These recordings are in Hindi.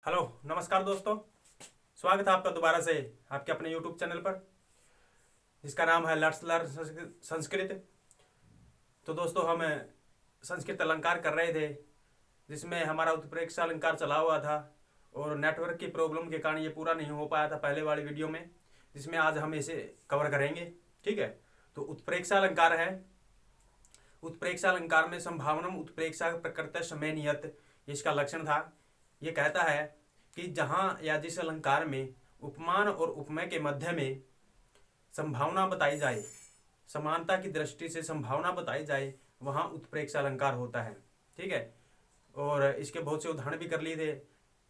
हेलो नमस्कार दोस्तों। स्वागत है आपका दोबारा से आपके अपने यूट्यूब चैनल पर जिसका नाम है लेट्स लर्न संस्कृत। तो दोस्तों हम संस्कृत अलंकार कर रहे थे जिसमें हमारा उत्प्रेक्षा अलंकार चला हुआ था और नेटवर्क की प्रॉब्लम के कारण ये पूरा नहीं हो पाया था पहले वाली वीडियो में, जिसमें आज हम इसे कवर करेंगे। ठीक है, तो उत्प्रेक्षा अलंकार है। उत्प्रेक्षा अलंकार में संभावनम उत्प्रेक्षा प्रकृत समय नियत इसका लक्षण था। ये कहता है कि जहाँ या जिस अलंकार में उपमान और उपमेय के मध्य में संभावना बताई जाए, समानता की दृष्टि से संभावना बताई जाए, वहाँ उत्प्रेक्षा अलंकार होता है। ठीक है, और इसके बहुत से उदाहरण भी कर लिए थे।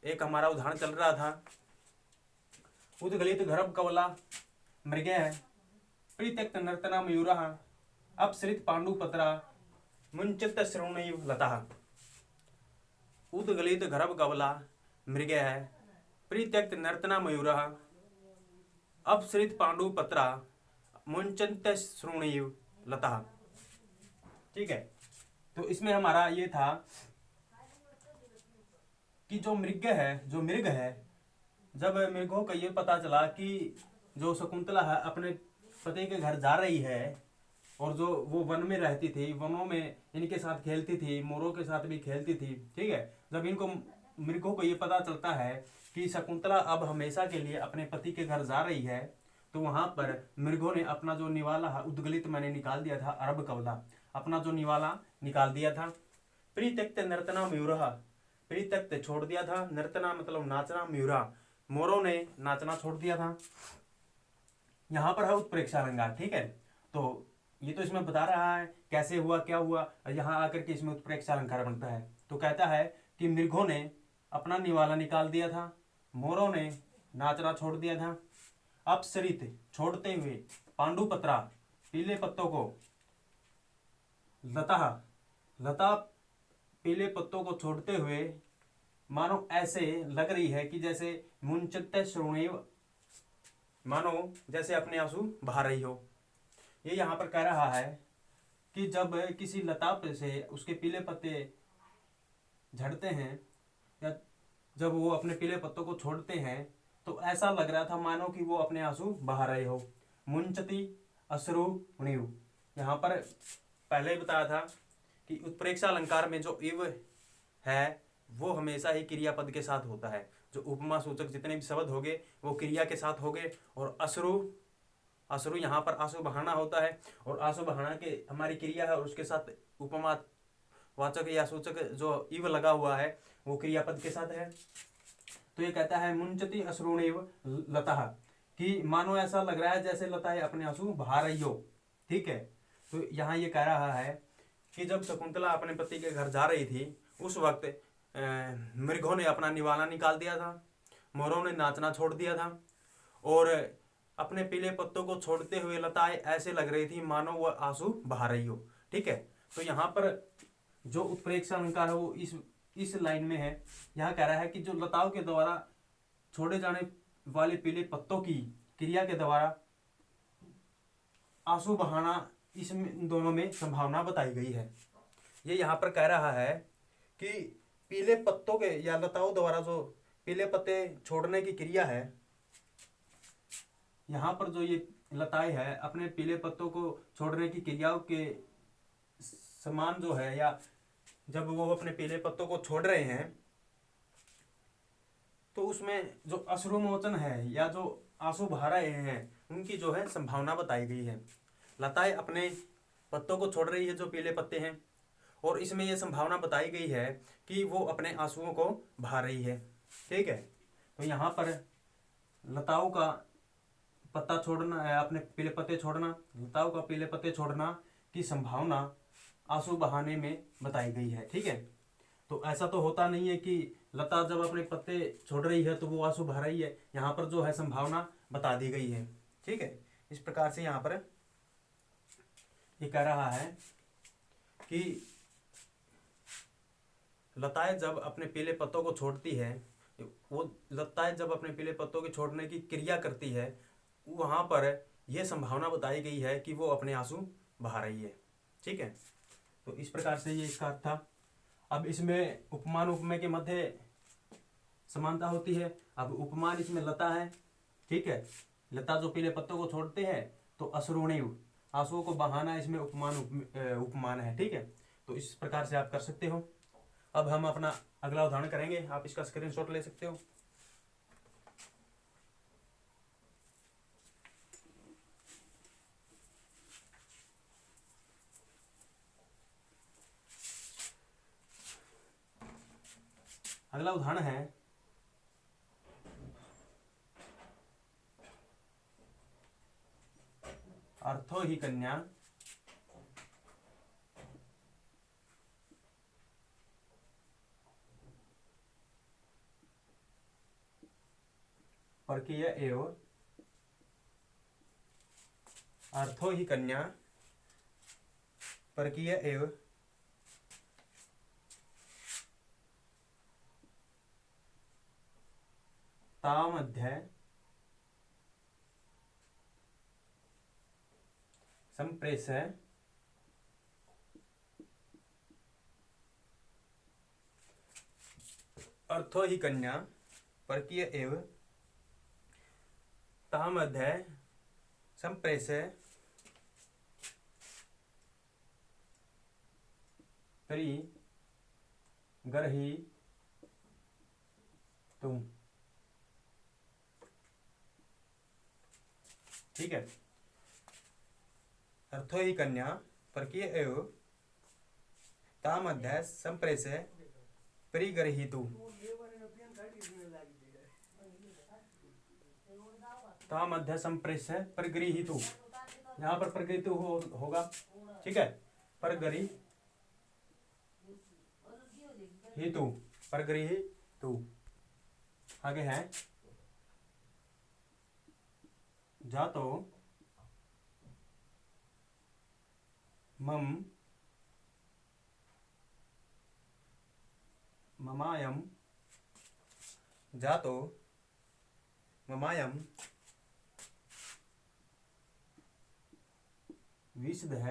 एक हमारा उदाहरण चल रहा था, उद्गलित गर्भ कवला मृग है परित्यक्त नर्तना मयूरा अपसृत पांडुपत्रा मुंचित श्रोणीव लता। उद्गलित गर्भ कवला मृग है परित्यक्त नर्तना मयूरा अपसृत पांडुपत्रा मुंचन्त श्रोणीव लता। ठीक है, तो इसमें हमारा ये था कि जो मृग है, जब मृगों को ये पता चला कि जो शकुंतला है अपने पति के घर जा रही है और जो वो वन में रहती थी, वनों में इनके साथ खेलती थी, मोरों के साथ भी खेलती थी। ठीक है, जब इनको मृगों को ये पता चलता है कि शकुंतला अब हमेशा के लिए अपने पति के घर जा रही है, तो वहां पर मृगों ने अपना जो निवाला है उद्गलित मैंने निकाल दिया था, अरब कवला अपना जो निवाला निकाल दिया था। परित्यक्त नर्तना मयूरा, परित्यक्त छोड़ दिया था, नर्तना मतलब नाचना, मयूरा मोरों ने नाचना छोड़ दिया था। यहाँ पर है उत्प्रेक्षा अलंकार। ठीक है, तो ये तो इसमें बता रहा है कैसे हुआ क्या हुआ, और यहाँ आकर के इसमें उत्प्रेक्षा अलंकार बनता है। तो कहता है कि मृगों ने अपना निवाला निकाल दिया था, मोरों ने नाचना छोड़ दिया था, अपसरित छोड़ते हुए, पांडुपत्रा पीले पत्तों को, लता लता पीले पत्तों को छोड़ते हुए, मानो ऐसे लग रही है कि जैसे मुंचित श्रोणीव, मानो जैसे अपने आंसू बहा रही हो। ये यहाँ पर कह रहा है कि जब किसी लता पे से उसके पीले पत्ते झड़ते हैं या जब वो अपने पीले पत्तों को छोड़ते हैं, तो ऐसा लग रहा था मानो कि वो अपने आंसू बहा रहे हो। मुंचती अश्रु नीव, यहाँ पर पहले ही बताया था कि उत्प्रेक्षा अलंकार में जो इव है वो हमेशा ही क्रियापद के साथ होता है। जो उपमा सूचक जितने भी शब्द होंगे वो क्रिया के साथ होंगे। और अश्रु यहाँ पर आंसू बहाना होता है, और आंसू बहाना के हमारी क्रिया है और उसके साथ उपमा वाचक या सूचक जो इव लगा हुआ है वो क्रियापद के साथ है। तो ये कहता है मुंचती अश्रुणीव लता, कि मानो ऐसा लग रहा है जैसे लताएं अपने आंसू बहा रही हो। ठीक है, तो यहाँ ये कह रहा है कि जब शकुंतला अपने पति के घर जा रही थी उस वक्त मृगों ने अपना निवाला निकाल दिया था, मोरों ने नाचना छोड़ दिया था, और अपने पीले पत्तों को छोड़ते हुए लताएं ऐसे लग रही थी मानो वह आंसू बहा रही हो। ठीक है, तो यहाँ पर जो उत्प्रेक्षा अलंकार है वो इस लाइन में है। यहाँ कह रहा है कि जो लताओं के द्वारा छोड़े जाने वाले पीले पत्तों की क्रिया के द्वारा आंसू बहाना, इसमें दोनों में संभावना बताई गई है। ये यहाँ पर कह रहा है कि पीले पत्तों के या लताओं द्वारा जो पीले पत्ते छोड़ने की क्रिया है, यहाँ पर जो ये लताएं है अपने पीले पत्तों को छोड़ने की क्रियाओं के समान जो है, या जब वो अपने पीले पत्तों को छोड़ रहे हैं तो उसमें जो अश्रुमोचन है या जो आंसू बहा रहे हैं उनकी जो है संभावना बताई गई है। लताएं अपने पत्तों को छोड़ रही है जो पीले पत्ते हैं, और इसमें यह संभावना बताई गई है कि वो अपने आंसुओं को बहा रही है। ठीक है, तो यहाँ पर लताओं का पत्ता छोड़ना, अपने पीले पत्ते छोड़ना, लताओं का पीले पत्ते छोड़ना की संभावना आंसू बहाने में बताई गई है। ठीक है, तो ऐसा तो होता नहीं है कि लता जब अपने पत्ते छोड़ रही है तो वो आंसू बहा रही है, यहाँ पर जो है संभावना बता दी गई है। ठीक है, इस प्रकार से यहाँ पर ये कह रहा है कि लताएं जब अपने पीले पत्तों को छोड़ती है, वो लताएं जब अपने पीले पत्तों के छोड़ने की क्रिया करती है, वहाँ पर यह संभावना बताई गई है कि वो अपने आंसू बहा रही है। ठीक है, तो इस प्रकार से ये इसका अर्थ था। अब इसमें उपमान उपमेय के मध्य समानता होती है। अब उपमान इसमें लता है, ठीक है, लता जो पीले पत्तों को छोड़ते हैं, तो अश्रुणीव, आंसुओं को बहाना इसमें उपमान है, ठीक है। तो इस प्रकार से आप कर सकते हो। अब हम अपना अगला उदाहरण करेंगे, आप इसका स्क्रीनशॉट ले सकते हो। अगला उदाहरण है अर्थो ही कन्या परकीय एवं अर्थो ही कन्या परकीय एवं तामध्य संप्रेष अर्थो ही कन्या परकीय एवं तामध्य संप्रेष परिगर्ही तुम, ठीक है। अर्थो ही कन्या परकीय एवं तामध्य संप्रेष परिगर्हितु, तामध्य संप्रेष परिगृहीतु, यहाँ पर परिगृहीतु होगा, ठीक है। परिगृहीतु, परिगृहीतु। आगे है जातो मम ममायम, जातो ममायम विशदः,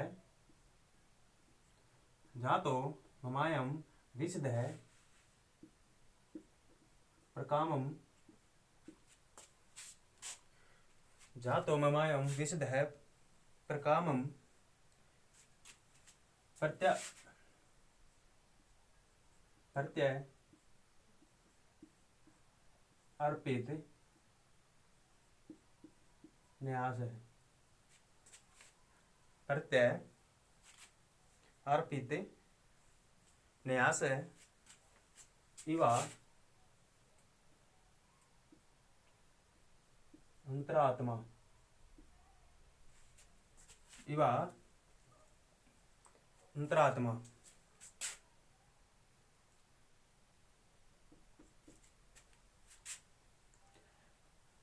जातो ममायम विशदः प्रकामम, जातो ममायम विशदः प्रकामम प्रत्यय अर्पित न्यास है, प्रत्यय अर्पित न्यास है इवा अंतरात्मा, इवा अंतरात्मा।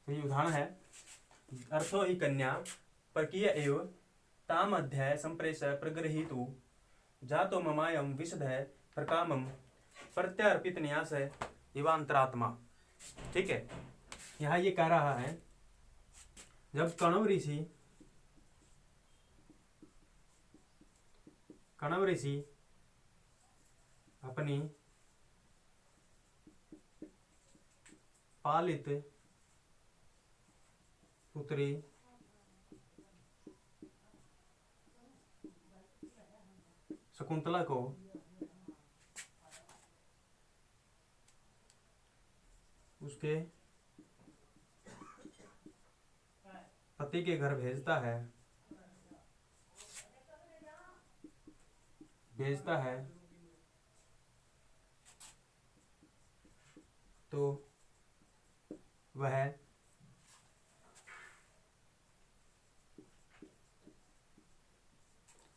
तो ये उदाहरण है अर्थो ही कन्या परकीय एवं तामध्य संप्रेष प्रगृहीतु, जातो ममायम विशदः प्रकामम प्रत्यर्पित न्यास है इवांतरात्मा, ठीक है। यहाँ ये कह रहा है जब कण्व ऋषि अपनी पालित पुत्री शकुंतला को उसके पति के घर भेजता है तो वह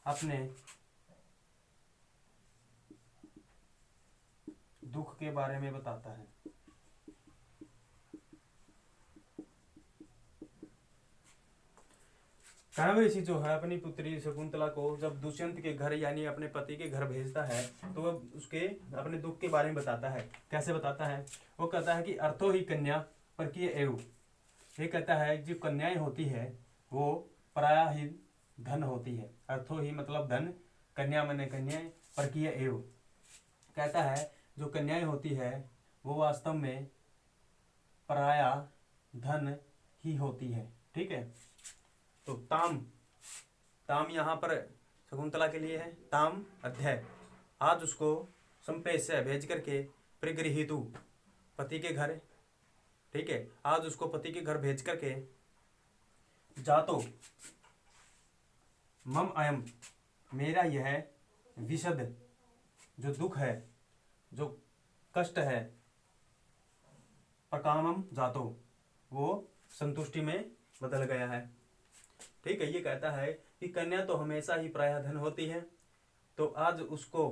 अपने दुख के बारे में बताता है। कण्व ऋषि जो है अपनी पुत्री शकुंतला को जब दुष्यंत के घर यानी अपने पति के घर भेजता है तो वह उसके अपने दुख के बारे में बताता है। कैसे बताता है? वो कहता है कि अर्थो ही कन्या परकीय एवं, ये कहता है जो कन्याएं होती है वो पराया ही धन होती है। अर्थो ही मतलब धन, कन्या माने कन्याएं, परकीय एवं कहता है जो कन्याएं होती है वो वास्तव में पराया धन ही होती है। ठीक है, तो ताम, ताम यहाँ पर शकुंतला के लिए है। ताम अध्याय, आज उसको संपेश्य भेज करके परिगृहीतु, पति के घर, ठीक है, आज उसको पति के घर भेज करके जातो मम अयम, मेरा यह विशद जो दुख है, जो कष्ट है, प्रकामम जातो, वो संतुष्टि में बदल गया है। ठीक है, ये कहता है कि कन्या तो हमेशा ही प्रायः धन होती है, तो आज उसको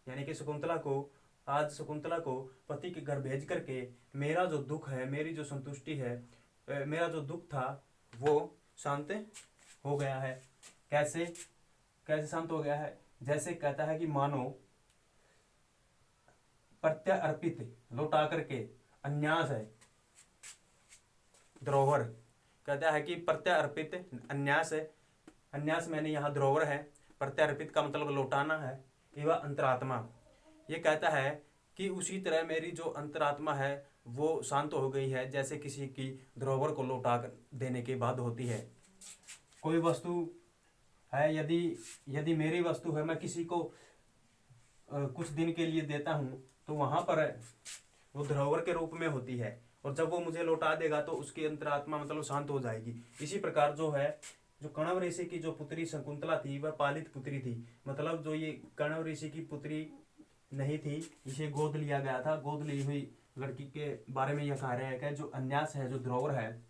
यानी कि शकुंतला को, आज शकुंतला को पति के घर भेज करके मेरा जो दुख है, मेरी जो संतुष्टि है, मेरा जो दुख था वो शांत हो गया है। कैसे कैसे शांत हो गया है? जैसे कहता है कि मानो प्रत्यार्पित लौटा करके, अन्यास है धरोहर, कहता है कि प्रत्यार्पित अन्यास है, अन्यास मैंने यहाँ धरोहर है, प्रत्यार्पित का मतलब लौटाना है, एवं अंतरात्मा, ये कहता है कि उसी तरह मेरी जो अंतरात्मा है वो शांत हो गई है, जैसे किसी की धरोहर को लौटा देने के बाद होती है। कोई वस्तु है, यदि मेरी वस्तु है, मैं किसी को कुछ दिन के लिए देता हूँ, तो वहाँ पर वो धरोहर के रूप में होती है, और जब वो मुझे लौटा देगा तो उसकी अंतरात्मा मतलब शांत हो जाएगी। इसी प्रकार जो है, जो कण्व ऋषि की जो पुत्री शकुंतला थी वह पालित पुत्री थी, मतलब जो ये कण्व ऋषि की पुत्री नहीं थी, इसे गोद लिया गया था। गोद ली हुई लड़की के बारे में यह कह रहे हैं कि जो अन्यास है, जो धरोहर है,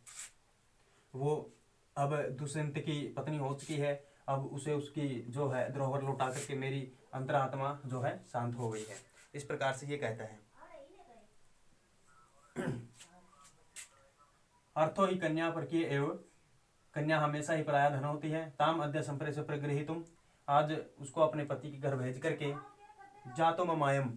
वो अब दुष्यंत की पत्नी हो चुकी है, अब उसे उसकी जो है धरोहर लौटा करके मेरी अंतरात्मा जो है शांत हो गई है। इस प्रकार से ये कहता है। अर्थो ही कन्या पर किए एवं, कन्या हमेशा ही पराया धन होती है। ताम अद्य संप्रेष प्रगृहीतुम, आज उसको अपने पति के घर भेज करके जातो ममायम,